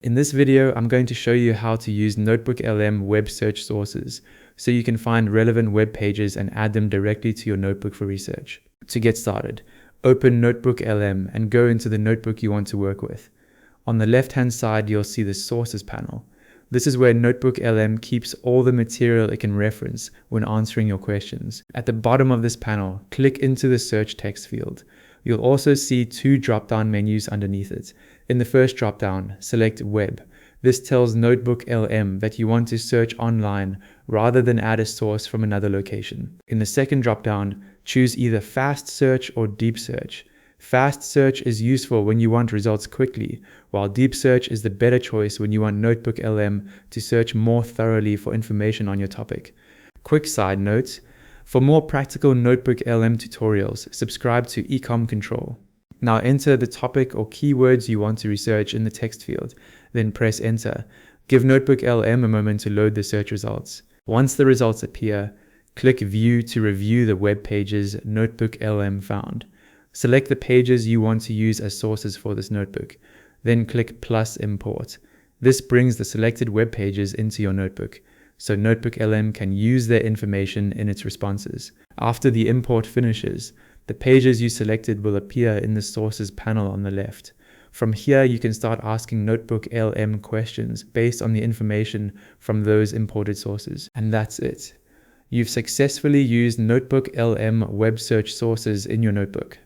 In this video, I'm going to show you how to use NotebookLM web search sources so you can find relevant web pages and add them directly to your notebook for research. To get started, open NotebookLM and go into the notebook you want to work with. On the left-hand side, you'll see the Sources panel. This is where NotebookLM keeps all the material it can reference when answering your questions. At the bottom of this panel, click into the search text field. You'll also see two drop-down menus underneath it. In the first drop-down, select Web. This tells NotebookLM that you want to search online rather than add a source from another location. In the second drop-down, choose either Fast Search or Deep Search. Fast Search is useful when you want results quickly, while Deep Search is the better choice when you want NotebookLM to search more thoroughly for information on your topic. Quick side note, for more practical NotebookLM tutorials, subscribe to Ecom Control. Now enter the topic or keywords you want to research in the text field, then press enter. Give NotebookLM a moment to load the search results. Once the results appear, click View to review the web pages NotebookLM found. Select the pages you want to use as sources for this notebook, then click plus import. This brings the selected web pages into your notebook, so NotebookLM can use their information in its responses. After the import finishes, the pages you selected will appear in the Sources panel on the left. From here, you can start asking NotebookLM questions based on the information from those imported sources. And that's it. You've successfully used NotebookLM web search sources in your notebook.